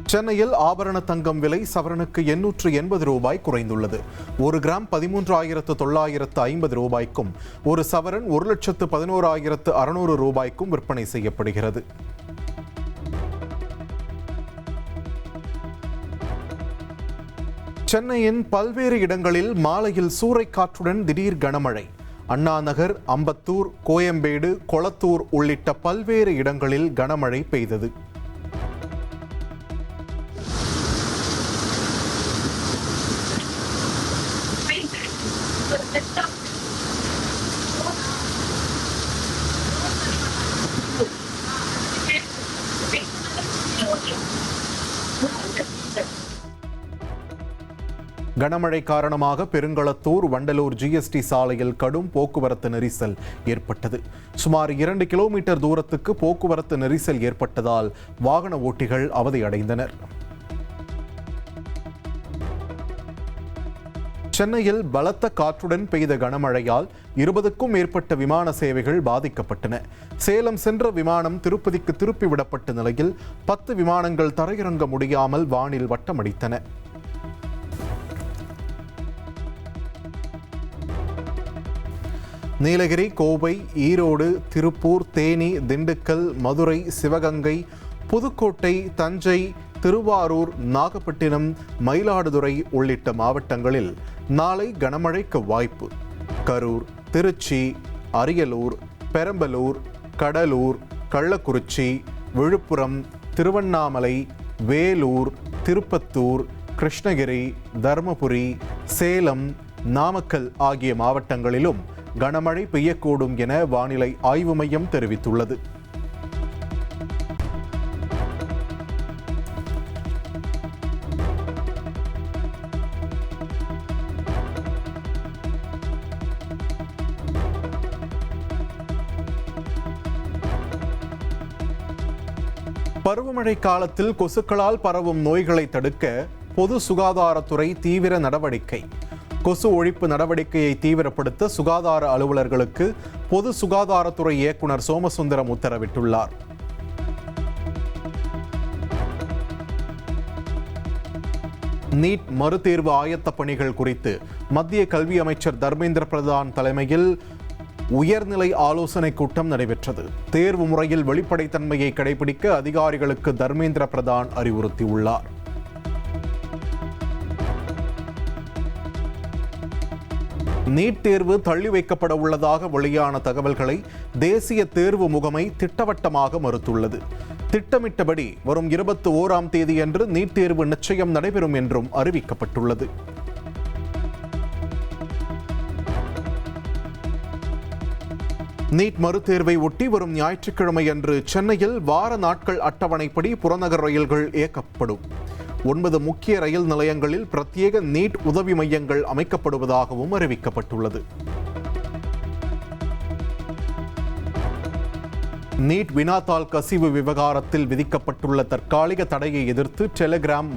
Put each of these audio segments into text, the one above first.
சென்னையில் ஆபரண தங்கம் விலை சவரனுக்கு 880 ரூபாய் குறைந்துள்ளது. 1 கிராம் 13,950 ரூபாய்க்கும், ஒரு சவரன் 1,11,600 ரூபாய்க்கும் விற்பனை செய்யப்படுகிறது. சென்னையின் பல்வேறு இடங்களில் மாலையில் சூறைக்காற்றுடன் திடீர் கனமழை. அண்ணா நகர், அம்பத்தூர், கோயம்பேடு, கொளத்தூர் உள்ளிட்ட பல்வேறு இடங்களில் கனமழை பெய்தது. கனமழை காரணமாக பெருங்களத்தூர், வண்டலூர் ஜிஎஸ்டி சாலையில் கடும் போக்குவரத்து நெரிசல் ஏற்பட்டது. சுமார் 2 கிலோமீட்டர் தூரத்துக்கு போக்குவரத்து நெரிசல் ஏற்பட்டதால் வாகன ஓட்டிகள் அவதியடைந்தனர். சென்னையில் பலத்த காற்றுடன் பெய்த கனமழையால் 20க்கும் மேற்பட்ட விமான சேவைகள் பாதிக்கப்பட்டன. சேலம் சென்ற விமானம் திருப்பதிக்கு திருப்பிவிடப்பட்ட நிலையில் 10 விமானங்கள் தரையிறங்க முடியாமல் வானில் வட்டமடித்தன. நீலகிரி, கோவை, ஈரோடு, திருப்பூர், தேனி, திண்டுக்கல், மதுரை, சிவகங்கை, புதுக்கோட்டை, தஞ்சை, திருவாரூர், நாகப்பட்டினம், மயிலாடுதுறை உள்ளிட்ட மாவட்டங்களில் நாளை கனமழைக்கு வாய்ப்பு. கரூர், திருச்சி, அரியலூர், பெரம்பலூர், கடலூர், கள்ளக்குறிச்சி, விழுப்புரம், திருவண்ணாமலை, வேலூர், திருப்பத்தூர், கிருஷ்ணகிரி, தருமபுரி, சேலம், நாமக்கல் ஆகிய மாவட்டங்களிலும் கனமழை பெய்யக்கூடும் என வானிலை ஆய்வு மையம் தெரிவித்துள்ளது. பருவமழை காலத்தில் கொசுக்களால் பரவும் நோய்களை தடுக்க பொது சுகாதாரத்துறை தீவிர நடவடிக்கை. கொசு ஒழிப்பு நடவடிக்கையை தீவிரப்படுத்த சுகாதார அலுவலர்களுக்கு பொது சுகாதாரத்துறை இயக்குனர் சோமசுந்தரம் உத்தரவிட்டுள்ளார். நீட் மறுதேர்வு ஆயத்த பணிகள் குறித்து மத்திய கல்வி அமைச்சர் தர்மேந்திர பிரதான் தலைமையில் உயர்நிலை ஆலோசனை கூட்டம் நடைபெற்றது. தேர்வு முறையில் வெளிப்படைத்தன்மையை கடைபிடிக்க அதிகாரிகளுக்கு தர்மேந்திர பிரதான் அறிவுறுத்தியுள்ளார். நீட் தேர்வு தள்ளி வைக்கப்பட உள்ளதாக வெளியான தகவல்களை தேசிய தேர்வு முகமை திட்டவட்டமாக மறுத்துள்ளது. திட்டமிட்டபடி வரும் 21ஆம் தேதியன்று நீட் தேர்வு நிச்சயம் நடைபெறும் என்றும் அறிவிக்கப்பட்டுள்ளது. நீட் மறுதேர்வை ஒட்டி வரும் ஞாயிற்றுக்கிழமை அன்று சென்னையில் வார நாட்கள் அட்டவணைப்படி புறநகர் ரயில்கள் இயக்கப்படும். 9 முக்கிய ரயில் நிலையங்களில் பிரத்யேக நீட் உதவி மையங்கள் அமைக்கப்படுவதாகவும் அறிவிக்கப்பட்டுள்ளது. நீட் வினாத்தாள் கசிவு விவகாரத்தில் விதிக்கப்பட்டுள்ள தற்காலிக தடையை எதிர்த்து டெலிகிராம்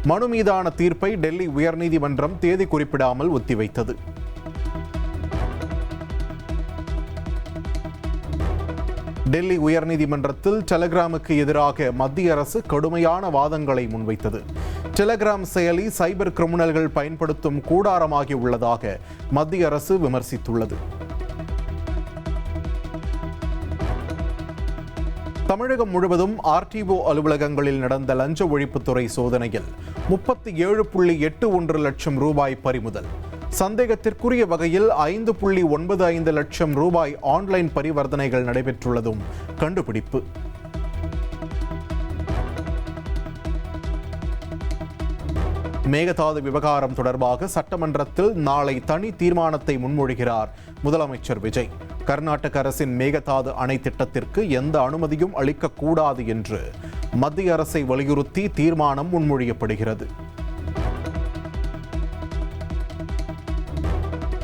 மனு மீதான தீர்ப்பை டெல்லி உயர்நீதிமன்றம் தேதி குறிப்பிடாமல் ஒத்திவைத்தது. டெல்லி உயர்நீதிமன்றத்தில் டெலிகிராமுக்கு எதிராக மத்திய அரசு கடுமையான வாதங்களை முன்வைத்தது. டெலிகிராம் செயலி சைபர் கிரிமினல்கள் பயன்படுத்தும் கூடாரமாகி உள்ளதாக மத்திய அரசு விமர்சித்துள்ளது. தமிழகம் முழுவதும் ஆர்டிஓ அலுவலகங்களில் நடந்த லஞ்ச ஒழிப்புத்துறை சோதனையில் 37.81 லட்சம் ரூபாய் பறிமுதல். சந்தேகத்திற்குரிய வகையில் 5.95 லட்சம் ரூபாய் ஆன்லைன் பரிவர்த்தனைகள் நடைபெற்றுள்ளதும் கண்டுபிடிப்பு. மேகதாது விவகாரம் தொடர்பாக சட்டமன்றத்தில் நாளை தனி தீர்மானத்தை முன்மொழிகிறார் முதலமைச்சர் விஜய். கர்நாடக அரசின் மேகதாது அணை திட்டத்திற்கு எந்த அனுமதியும் அளிக்கக்கூடாது என்று மத்திய அரசை வலியுறுத்தி தீர்மானம் முன்மொழியப்படுகிறது.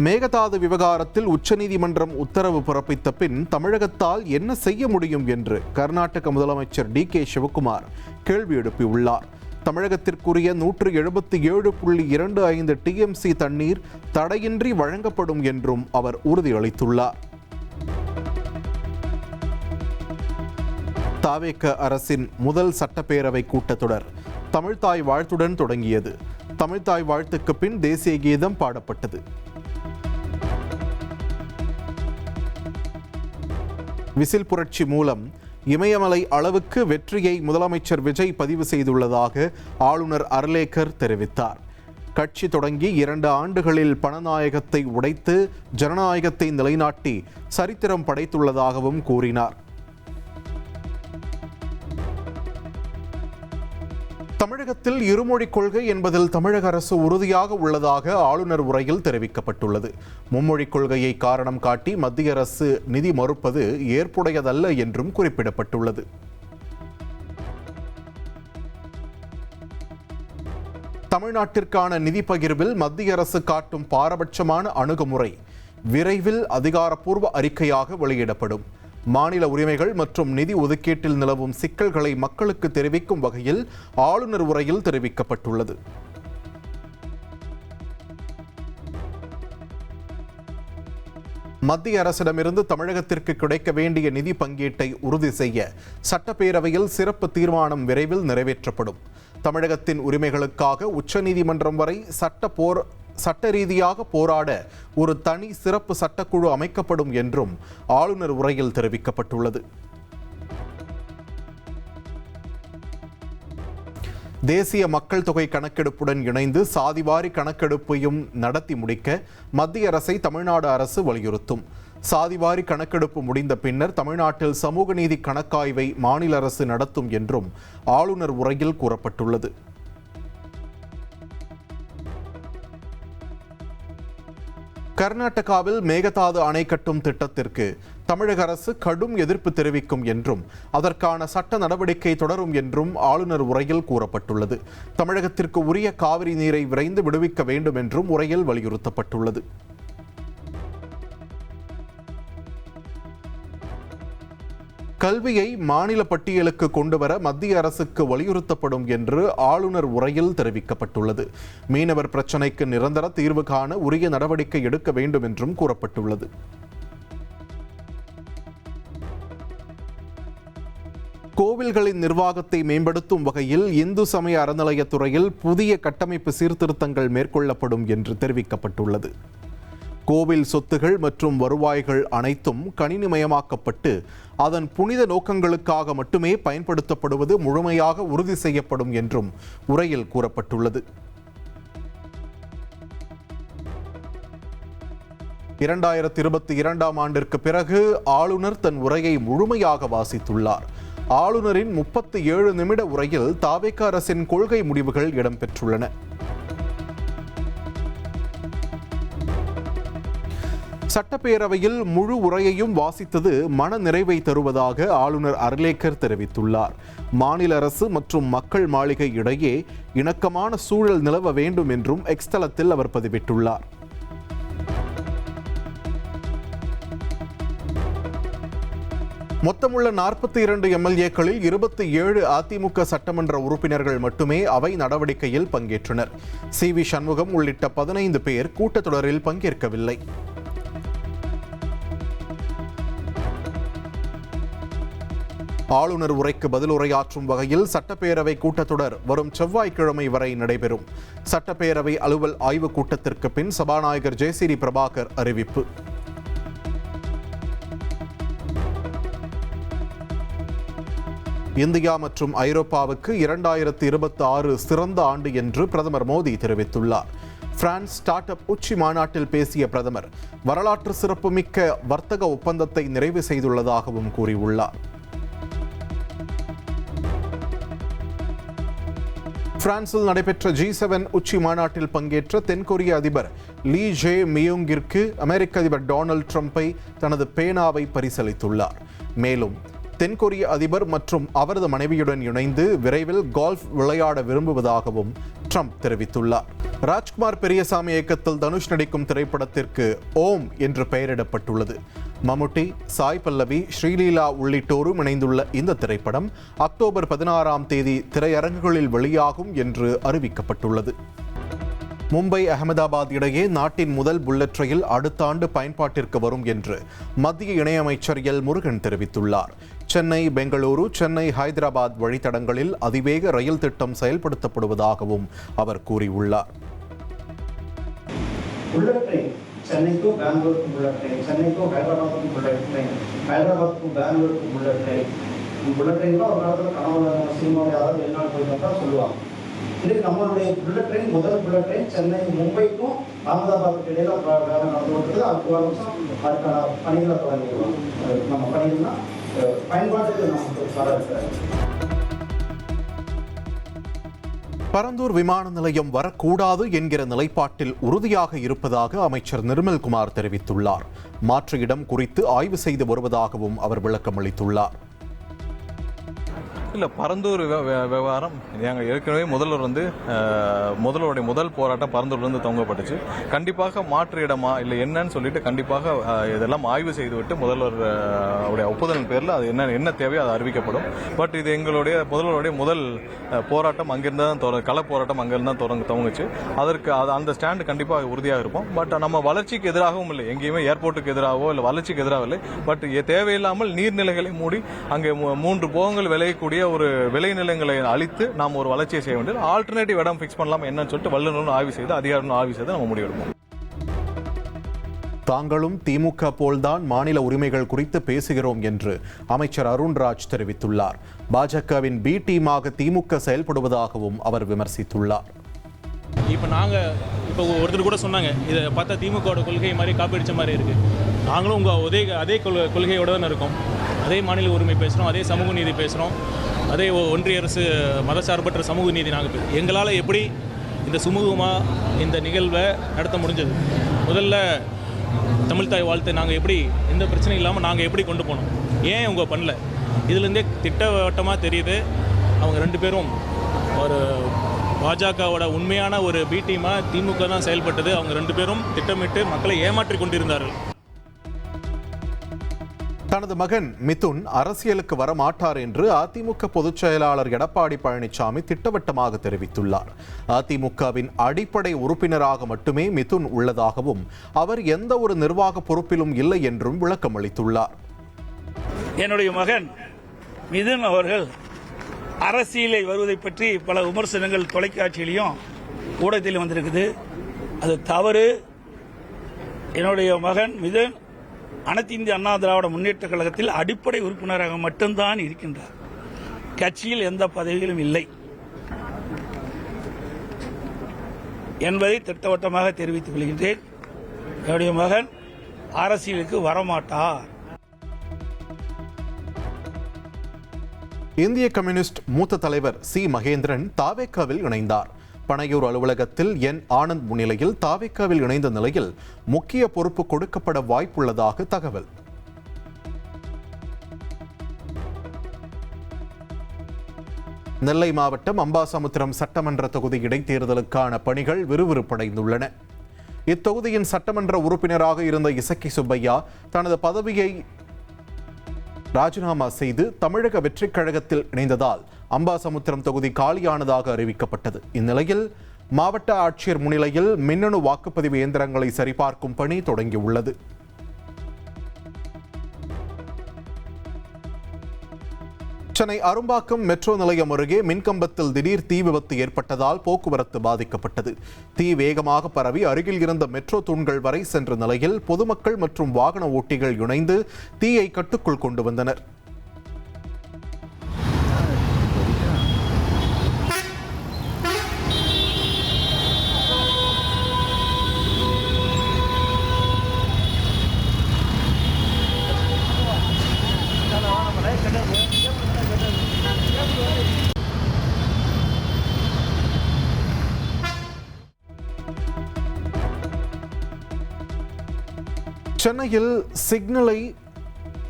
மேகதாது விவகாரத்தில் உச்சநீதிமன்றம் உத்தரவு பிறப்பித்த பின் தமிழகத்தால் என்ன செய்ய முடியும் என்று கர்நாடக முதலமைச்சர் டி.கே. சிவகுமார் கேள்வி எழுப்பியுள்ளார். தமிழகத்திற்குரிய 177.25 டிஎம்சி தண்ணீர் தடையின்றி வழங்கப்படும் என்றும் அவர் உறுதியளித்துள்ளார். தாவேக அரசின் முதல் சட்டப்பேரவை கூட்டத்தொடர் தமிழ்த்தாய் வாழ்த்துடன் தொடங்கியது. தமிழ்த்தாய் வாழ்த்துக்கு பின் தேசிய கீதம் பாடப்பட்டது. விசில் புரட்சி மூலம் இமயமலை அளவுக்கு வெற்றியை முதலமைச்சர் விஜய் பதிவு செய்துள்ளதாக ஆளுநர் அர்லேக்கர் தெரிவித்தார். கட்சி தொடங்கி 2 ஆண்டுகளில் பணநாயகத்தை உடைத்து ஜனநாயகத்தை நிலைநாட்டி சரித்திரம் படைத்துள்ளதாகவும் கூறினார். தமிழகத்தில் இருமொழிக் கொள்கை என்பதில் தமிழக அரசு உறுதியாக உள்ளதாக ஆளுநர் உரையில் தெரிவிக்கப்பட்டுள்ளது. மும்மொழிக் கொள்கையை காரணம் காட்டி மத்திய அரசு நிதி மறுப்பது ஏற்புடையதல்ல என்றும் குறிப்பிடப்பட்டுள்ளது. தமிழ்நாட்டிற்கான நிதி பகிர்வில் மத்திய அரசு காட்டும் பாரபட்சமான அணுகுமுறை விரைவில் அதிகாரப்பூர்வ அறிக்கையாக வெளியிடப்படும். மாநில உரிமைகள் மற்றும் நிதி ஒதுக்கீட்டில் நிலவும் சிக்கல்களை மக்களுக்கு தெரிவிக்கும் வகையில் ஆளுநர் உரையில் தெரிவிக்கப்பட்டுள்ளது. மத்திய அரசிடமிருந்து தமிழகத்திற்கு கிடைக்க வேண்டிய நிதி பங்கீட்டை உறுதி செய்ய சட்டப்பேரவையில் சிறப்பு தீர்மானம் விரைவில் நிறைவேற்றப்படும். தமிழகத்தின் உரிமைகளுக்காக உச்சநீதிமன்றம் வரை சட்ட ரீதியாக போராட ஒரு தனி சிறப்பு சட்டக்குழு அமைக்கப்படும் என்றும் ஆளுநர் உரையில் தெரிவிக்கப்பட்டுள்ளது. தேசிய மக்கள் தொகை கணக்கெடுப்புடன் இணைந்து சாதிவாரி கணக்கெடுப்பையும் நடத்தி முடிக்க மத்திய அரசை தமிழ்நாடு அரசு வலியுறுத்தும். சாதிவாரி கணக்கெடுப்பு முடிந்த பின்னர் தமிழ்நாட்டில் சமூக நீதி கணக்காய்வை மாநில அரசு நடத்தும் என்றும் ஆளுநர் உரையில் கூறப்பட்டுள்ளது. கர்நாடகாவில் மேகதாது அணை கட்டும் திட்டத்திற்கு தமிழக அரசு கடும் எதிர்ப்பு தெரிவிக்கும் என்றும் அதற்கான சட்ட நடவடிக்கை தொடரும் என்றும் ஆளுநர் உரையில் கூறப்பட்டுள்ளது. தமிழகத்திற்கு உரிய காவிரி நீரை விரைந்து விடுவிக்க வேண்டும் என்றும் உரையில் வலியுறுத்தப்பட்டுள்ளது. கல்வியை மாநில பட்டியலுக்கு கொண்டுவர மத்திய அரசுக்கு வலியுறுத்தப்படும் என்று ஆளுநர் உரையில் தெரிவிக்கப்பட்டுள்ளது. மீனவர் பிரச்சினைக்கு நிரந்தர தீர்வு காண உரிய நடவடிக்கை எடுக்க வேண்டும் என்றும் கூறப்பட்டுள்ளது. கோவில்களின் நிர்வாகத்தை மேம்படுத்தும் வகையில் இந்து சமய அறநிலையத்துறையில் புதிய கட்டமைப்பு சீர்திருத்தங்கள் மேற்கொள்ளப்படும் என்று தெரிவிக்கப்பட்டுள்ளது. கோவில் சொத்துகள் மற்றும் வருவாய்கள் அனைத்தும் கணினிமயமாக்கப்பட்டு அதன் புனித நோக்கங்களுக்காக மட்டுமே பயன்படுத்தப்படுவது முழுமையாக உறுதி செய்யப்படும் என்றும் உரையில் கூறப்பட்டுள்ளது. 2022ஆம் ஆண்டிற்கு பிறகு ஆளுநர் தன் உரையை முழுமையாக வாசித்துள்ளார். ஆளுநரின் 37 நிமிட உரையில் தாவேக அரசின் கொள்கை முடிவுகள் இடம்பெற்றுள்ளன. சட்டப்பேரவையில் முழு உரையையும் வாசித்தது மன நிறைவை தருவதாக ஆளுநர் அர்லேக்கர் தெரிவித்துள்ளார். மாநில அரசு மற்றும் மக்கள் மாளிகை இடையே இணக்கமான சூழல் நிலவ வேண்டும் என்றும் எக்ஸ் தளத்தில் அவர் பதிவிட்டுள்ளார். மொத்தமுள்ள 42 எம்எல்ஏக்களில் 27 அதிமுக சட்டமன்ற உறுப்பினர்கள் மட்டுமே அவை நடவடிக்கையில் பங்கேற்றனர். சி.வி. சண்முகம் உள்ளிட்ட 15 பேர் கூட்டத்தொடரில் பங்கேற்கவில்லை. ஆளுநர் உரைக்கு பதில் உரையாற்றும் வகையில் சட்டப்பேரவை கூட்டத்தொடர் வரும் செவ்வாய்க்கிழமை வரை நடைபெறும். சட்டப்பேரவை அலுவல் ஆய்வுக் கூட்டத்திற்கு பின் சபாநாயகர் ஜெயசிறி பிரபாகர் அறிவிப்பு. இந்தியா மற்றும் ஐரோப்பாவுக்கு 2026 சிறந்த ஆண்டு என்று பிரதமர் மோடி தெரிவித்துள்ளார். பிரான்ஸ் ஸ்டார்ட் அப் உச்சி மாநாட்டில் பேசிய பிரதமர் வரலாற்று சிறப்புமிக்க வர்த்தக ஒப்பந்தத்தை நிறைவு செய்துள்ளதாகவும் கூறியுள்ளார். பிரான்சில் நடைபெற்ற G7 உச்சி மாநாட்டில் பங்கேற்ற தென்கொரிய அதிபர் லீ ஜே மியோங்கிற்கு அமெரிக்க அதிபர் டொனால்ட் ட்ரம்பை தனது பேனாவை பரிசளித்துள்ளார். மேலும் தென்கொரிய அதிபர் மற்றும் அவரது மனைவியுடன் இணைந்து விரைவில் கோல்ஃப் விளையாட விரும்புவதாகவும் ட்ரம்ப் தெரிவித்துள்ளார். ராஜ்குமார் பெரியசாமி இயக்கத்தில் தனுஷ் நடிக்கும் திரைப்படத்திற்கு ஓம் என்று பெயரிடப்பட்டுள்ளது. மம்முட்டி, சாய் பல்லவி, ஸ்ரீலீலா உள்ளிட்டோரும் இணைந்துள்ள இந்த திரைப்படம் அக்டோபர் 16ஆம் தேதி திரையரங்குகளில் வெளியாகும் என்று அறிவிக்கப்பட்டுள்ளது. மும்பை அகமதாபாத் இடையே நாட்டின் முதல் புல்லட் ரயில் அடுத்த ஆண்டு பயன்பாட்டிற்கு வரும் என்று மத்திய இணையமைச்சர் எல் முருகன் தெரிவித்துள்ளார். சென்னை, பெங்களூரு, சென்னை, ஹைதராபாத் வழித்தடங்களில் அதிவேக ரயில் திட்டம் செயல்படுத்தப்படுவதாகவும் அவர் கூறியுள்ளார். சென்னைக்கும் பெங்களூருக்கும் உள்ள ட்ரெயின், சென்னைக்கும் ஹைதராபாத்துக்கும் உள்ள ட்ரெயின், ஹைதராபாத்துக்கும் பெங்களூருக்கும் உள்ள ட்ரெயின், புல்லட் ட்ரெயின்லாம் ஒரு காலத்தில் கனவுல சினிமாவில் யாராவது வெளிநாடு போயிட்டு தான் சொல்லுவாங்க. இதுக்கு நம்மளுடைய புல்லட் ட்ரெயின், முதல் புல்லட் ட்ரெயின் சென்னை மும்பைக்கும் அகமதாபாத்துக்கு இடையில வேலை நடந்து கொண்டது. அடுத்த வருஷம் அதுக்கான பணிகளை தொடங்கிடுவோம். நம்ம பணிகள்னா பயன்பாட்டுக்கு நமக்கு வர இருக்கிறார். பரந்தூர் விமான நிலையம் வரக்கூடாது என்கிற நிலைப்பாட்டில் உறுதியாக இருப்பதாக அமைச்சர் நிர்மல்குமார் தெரிவித்துள்ளார். மாற்று இடம் குறித்து ஆய்வு செய்து வருவதாகவும் அவர் விளக்கமளித்துள்ளார். இல்லை, பரந்தூர் விவகாரம் நாங்கள் ஏற்கனவே முதல்வருடைய முதல் போராட்டம் பரந்தூர்லேருந்து துவங்கப்பட்டுச்சு. கண்டிப்பாக மாற்று இடமா இல்லை என்னன்னு சொல்லிட்டு கண்டிப்பாக இதெல்லாம் ஆய்வு செய்துவிட்டு முதல்வருடைய ஒப்புதல் பேரில் அது என்ன தேவையோ அது அறிவிக்கப்படும். பட் இது முதல்வருடைய முதல் போராட்டம் அங்கிருந்து தான் கள போராட்டம் அங்கிருந்து தான் துவங்குச்சு. அதற்கு அந்த ஸ்டாண்டு கண்டிப்பாக உறுதியாக இருப்போம். பட் நம்ம வளர்ச்சிக்கு எதிராகவும் இல்லை, எங்கேயுமே ஏர்போர்ட்டுக்கு எதிராகவோ இல்லை வளர்ச்சிக்கு எதிராக இல்லை. பட் தேவையில்லாமல் நீர்நிலைகளை மூடி அங்கே 3 போகங்கள் விளையக்கூடிய ஒரு விளைநிலங்களை அழித்து நாம் ஒரு வளர்ச்சியை செய்ய வேண்டியது. ஆல்டர்னேட்டிவ் இடம் ஃபிக்ஸ் பண்ணலாம் என்னன்னு சொல்லிட்டு வல்லுநரும் ஆய்வு செய்து அதிகாரிகளும் ஆய்வு செய்து நம்ம முடிவெடுப்போம். தாங்களும் திமுக போல்தான் மாநில உரிமைகள் குறித்து பேசுகிறோம் என்று அமைச்சர் அருண்ராஜ் தெரிவித்துள்ளார். பாஜகவின் பி டீமாக திமுக செயல்படுவதாகவும் அவர் விமர்சித்துள்ளார். இப்போ ஒருத்தர் கூட சொன்னாங்க, இதை பார்த்தா திமுகவோட கொள்கை மாதிரி காப்பீடிச்ச மாதிரி இருக்கு. நாங்களும் அதே கொள்கையோட தான் இருக்கோம். அதே மாநில உரிமை பேசுகிறோம், அதே சமூக நீதி பேசுகிறோம், அதே ஒன்றிய அரசு மதசார்பற்ற சமூக நீதி நாங்கள் எங்களால் எப்படி இந்த சுமூகமாக இந்த நிகழ்வை நடத்த முடிஞ்சது. முதல்ல தமிழ்தாய் வாழ்த்தை நாங்கள் எப்படி எந்த பிரச்சனையும் இல்லாமல் நாங்கள் எப்படி கொண்டு போனோம், ஏன் அவங்க பண்ணல. இதுலேருந்தே திட்டவட்டமாக தெரியுது அவங்க 2 பேரும் ஒரு பாஜகவோட உண்மையான ஒரு பி டீமாக திமுக தான் செயல்பட்டது. அவங்க 2 பேரும் திட்டமிட்டு மக்களை ஏமாற்றி கொண்டிருந்தார்கள். தனது மகன் மிதுன் அரசியலுக்கு வரமாட்டார் என்று அதிமுக பொதுச் செயலாளர் எடப்பாடி பழனிசாமி திட்டவட்டமாக தெரிவித்துள்ளார். அதிமுகவின் அடிப்படை உறுப்பினராக மட்டுமே மிதுன் உள்ளதாகவும் அவர் எந்த ஒரு நிர்வாக பொறுப்பிலும் இல்லை என்றும் விளக்கம் அளித்துள்ளார். என்னுடைய மகன் மிதுன் அவர்கள் அரசியலை வருவதை பற்றி பல விமர்சனங்கள் தொலைக்காட்சியிலையும் ஊடகத்திலும் வந்திருக்குது. அது தவறு. என்னுடைய மகன் மிதுன் அனைத்து இந்திய அண்ணா திராவிட முன்னேற்ற கழகத்தில் அடிப்படை உறுப்பினராக மட்டும்தான் இருக்கின்றார். கட்சியில் எந்த பதவிகளும் இல்லை என்பதை திட்டவட்டமாக தெரிவித்துக் கொள்கின்றேன். என்னுடைய மகன் அரசியலுக்கு வரமாட்டார். இந்திய கம்யூனிஸ்ட் மூத்த தலைவர் சி மகேந்திரன் தாவேக்காவில் இணைந்தார். பனையூர் அலுவலகத்தில் என் ஆனந்த் முன்னிலையில் தாவேக்காவில் இணைந்த நிலையில் முக்கிய பொறுப்பு கொடுக்கப்பட வாய்ப்புள்ளதாக தகவல். நெல்லை மாவட்டம் அம்பாசமுத்திரம் சட்டமன்ற தொகுதி இடைத்தேர்தலுக்கான பணிகள் விறுவிறுப்படைந்துள்ளன. இத்தொகுதியின் சட்டமன்ற உறுப்பினராக இருந்த இசக்கி சுப்பையா தனது பதவியை ராஜினாமா செய்து தமிழக வெற்றிக் கழகத்தில் இணைந்ததால் அம்பாசமுத்திரம் தொகுதி காலியானதாக அறிவிக்கப்பட்டது. இந்நிலையில் மாவட்ட ஆட்சியர் முன்னிலையில் மின்னணு வாக்குப்பதிவு இயந்திரங்களை சரிபார்க்கும் பணி தொடங்கியுள்ளது. சென்னை அரும்பாக்கம் மெட்ரோ நிலையம் அருகே மின்கம்பத்தில் திடீர் தீ விபத்து ஏற்பட்டதால் போக்குவரத்து பாதிக்கப்பட்டது. தீ வேகமாக பரவி அருகில் இருந்த மெட்ரோ தூண்கள் வரை சென்ற நிலையில் பொதுமக்கள் மற்றும் வாகன ஓட்டிகள் இணைந்து தீயை கட்டுக்குள் கொண்டு வந்தனர். சென்னையில் சிக்னலை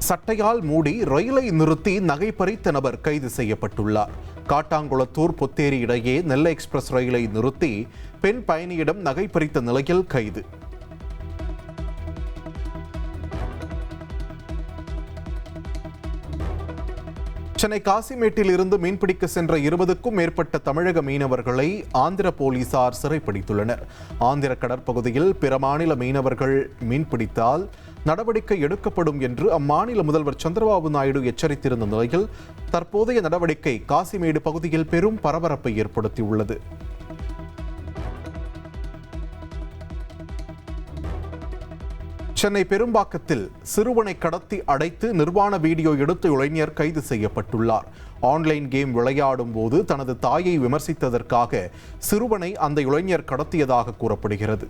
சட்டையால் மூடி ரயிலை நிறுத்தி நகை பறித்த நபர் கைது செய்யப்பட்டுள்ளார். காட்டாங்குளத்தூர் பொத்தேரி இடையே நெல்லை எக்ஸ்பிரஸ் ரயிலை நிறுத்தி பெண் பயணியிடம் நகை பறித்த நிலையில் கைது. சென்னை காசிமேட்டில் இருந்து மீன்பிடிக்க சென்ற 20க்கும் மேற்பட்ட தமிழக மீனவர்களை ஆந்திர போலீசார் சிறைப்பிடித்துள்ளனர். ஆந்திர கடற்பகுதியில் பிற மாநில மீனவர்கள் மீன்பிடித்தால் நடவடிக்கை எடுக்கப்படும் என்று அம்மாநில முதல்வர் சந்திரபாபு நாயுடு எச்சரித்திருந்த நிலையில் தற்போதைய நடவடிக்கை காசிமேடு பகுதியில் பெரும் பரபரப்பை ஏற்படுத்தியுள்ளது. சென்னை பெரும்பாக்கத்தில் சிறுவனை கடத்தி அடைத்து நிர்வாண வீடியோ எடுத்த இளைஞர் கைது செய்யப்பட்டுள்ளார். ஆன்லைன் கேம் விளையாடும் போது தனது தாயை விமர்சித்ததற்காக சிறுவனை அந்த இளைஞர் கடத்தியதாக கூறப்படுகிறது.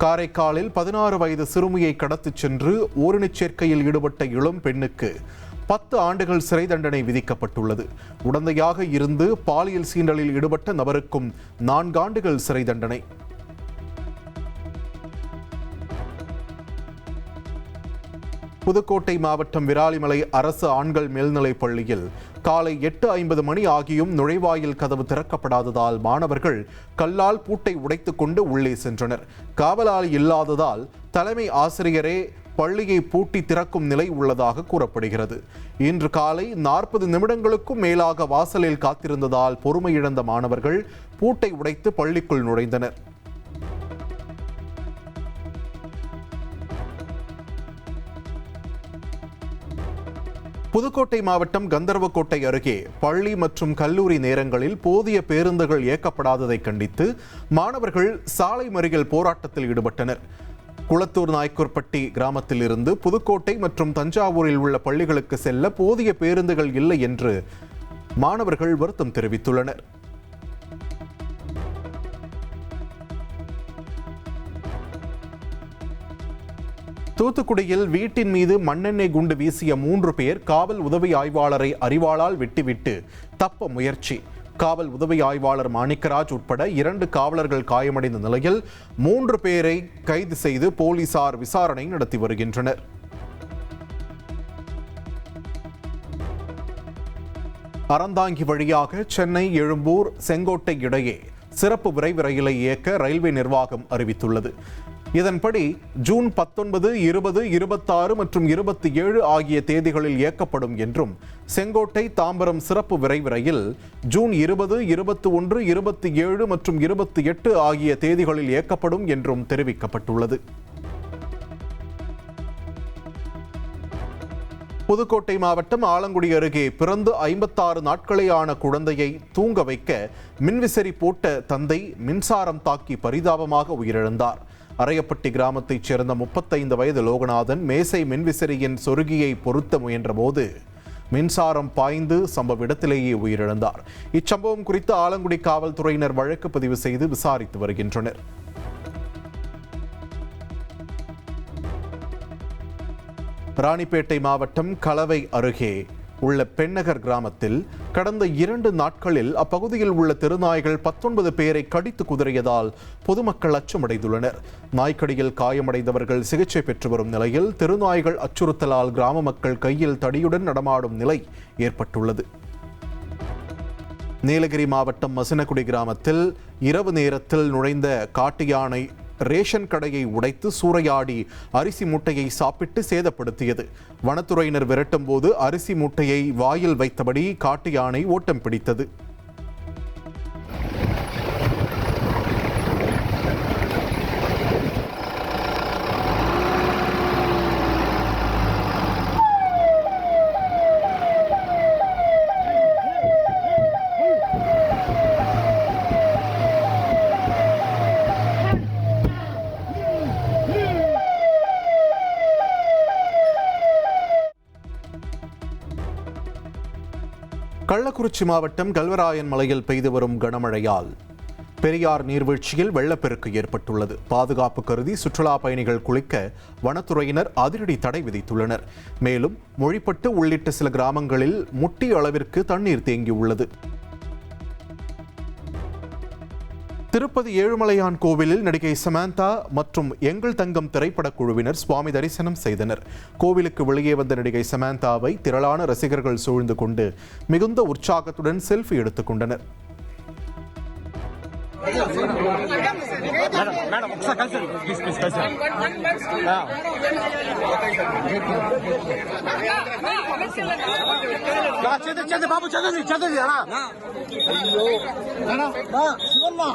காரைக்காலில் 16 வயது சிறுமியை கடத்திச் சென்று ஓரினச் சேர்க்கையில் ஈடுபட்ட இளம் பெண்ணுக்கு 10 ஆண்டுகள் சிறை தண்டனை விதிக்கப்பட்டுள்ளது. உடந்தையாக இருந்து பாலியல் சீண்டலில் ஈடுபட்ட நபருக்கும் 4 ஆண்டுகள் சிறை தண்டனை. புதுக்கோட்டை மாவட்டம் விராலிமலை அரசு ஆண்கள் மேல்நிலைப் பள்ளியில் காலை 8:50 மணி ஆகியும் நுழைவாயில் கதவு திறக்கப்படாததால் மாணவர்கள் கல்லால் பூட்டை உடைத்துக் கொண்டு உள்ளே சென்றனர். காவலாளி இல்லாததால் தலைமை ஆசிரியரே பள்ளியை பூட்டி திறக்கும் நிலை உள்ளதாக கூறப்படுகிறது. இன்று காலை 40 நிமிடங்களுக்கும் மேலாக வாசலில் காத்திருந்ததால் பொறுமையிழந்த மாணவர்கள் பூட்டை உடைத்து பள்ளிக்குள் நுழைந்தனர். புதுக்கோட்டை மாவட்டம் கந்தர்வக்கோட்டை அருகே பள்ளி மற்றும் கல்லூரி நேரங்களில் போதிய பேருந்துகள் இயக்கப்படாததை கண்டித்து மாணவர்கள் சாலை மறியல் போராட்டத்தில் ஈடுபட்டனர். குளத்தூர் நாய்க்கூர்பட்டி கிராமத்தில் இருந்து புதுக்கோட்டை மற்றும் தஞ்சாவூரில் உள்ள பள்ளிகளுக்கு செல்ல போதிய பேருந்துகள் இல்லை என்று மாணவர்கள் வருத்தம் தெரிவித்துள்ளனர். தூத்துக்குடியில் வீட்டின் மீது மண்ணெண்ணெய் குண்டு வீசிய 3 பேர் காவல் உதவி ஆய்வாளரை அரிவாளால் வெட்டிவிட்டு தப்ப முயற்சி. காவல் உதவி ஆய்வாளர் மாணிக்கராஜ் உட்பட 2 காவலர்கள் காயமடைந்த நிலையில் 3 பேரை கைது செய்து போலீசார் விசாரணை நடத்தி வருகின்றனர். அறந்தாங்கி வழியாக சென்னை எழும்பூர் செங்கோட்டை இடையே சிறப்பு விரைவு ரயிலை இயக்க ரயில்வே நிர்வாகம் அறிவித்துள்ளது. இதன்படி ஜூன் 19, 20, 26 மற்றும் 27 ஆகிய தேதிகளில் இயக்கப்படும் என்றும் செங்கோட்டை தாம்பரம் சிறப்பு விரைவு ரயில் ஜூன் 20, 21, 27 மற்றும் 28 ஆகிய தேதிகளில் இயக்கப்படும் என்றும் தெரிவிக்கப்பட்டுள்ளது. புதுக்கோட்டை மாவட்டம் ஆலங்குடி அருகே பிறந்து 56 நாட்களே ஆன குழந்தையை தூங்க வைக்க மின்விசிறி போட்ட தந்தை மின்சாரம் தாக்கி பரிதாபமாக உயிரிழந்தார். அரையப்பட்டி கிராமத்தைச் சேர்ந்த 35 வயது லோகநாதன் மேசை மின்விசிறியின் சொருகியை பொருத்த முயன்றபோது மின்சாரம் பாய்ந்து சம்பவ இடத்திலேயே உயிரிழந்தார். இச்சம்பவம் குறித்து ஆலங்குடி காவல்துறையினர் வழக்கு பதிவு செய்து விசாரித்து வருகின்றனர். ராணிப்பேட்டை மாவட்டம் கலவை அருகே உள்ள பெண்ணகர் கிராமத்தில் கடந்த 2 நாட்களில் அப்பகுதியில் உள்ள தெருநாய்கள் 19 பேரை கடித்து குதறியதால் பொதுமக்கள் அச்சமடைந்துள்ளனர். நாய்க்கடியில் காயமடைந்தவர்கள் சிகிச்சை பெற்று வரும் நிலையில் தெருநாய்கள் அச்சுறுத்தலால் கிராம மக்கள் கையில் தடியுடன் நடமாடும் நிலை ஏற்பட்டுள்ளது. நீலகிரி மாவட்டம் மசினகுடி கிராமத்தில் இரவு நேரத்தில் நுழைந்த காட்டு யானை ரேஷன் கடையை உடைத்து சூறையாடி அரிசி மூட்டையை சாப்பிட்டு சேதப்படுத்தியது. வனத்துறையினர் விரட்டும் போது அரிசி மூட்டையை வாயில் வைத்தபடி காட்டு யானை ஓட்டம் பிடித்தது. கள்ளக்குறிச்சி மாவட்டம் கல்வராயன் மலையில் பெய்து வரும் கனமழையால் பெரியார் நீர்வீழ்ச்சியில் வெள்ளப்பெருக்கு ஏற்பட்டுள்ளது. பாதுகாப்பு கருதி சுற்றுலா பயணிகள் குளிக்க வனத்துறையினர் அதிரடி தடை விதித்துள்ளனர். மேலும் மொழிப்பட்டு உள்ளிட்ட சில கிராமங்களில் முட்டி அளவிற்கு தண்ணீர் தேங்கியுள்ளது. திருப்பதி ஏழுமலையான் கோவிலில் நடிகை சமந்தா மற்றும் எங்கள் தங்கம் திரைப்பட குழுவினர் சுவாமி தரிசனம் செய்தனர். கோவிலுக்கு வெளியே வந்த நடிகை சமந்தாவை திரளான ரசிகர்கள் சூழ்ந்து கொண்டு மிகுந்த உற்சாகத்துடன் செல்ஃபி எடுத்துக் கொண்டனர். பாபு అమ్మా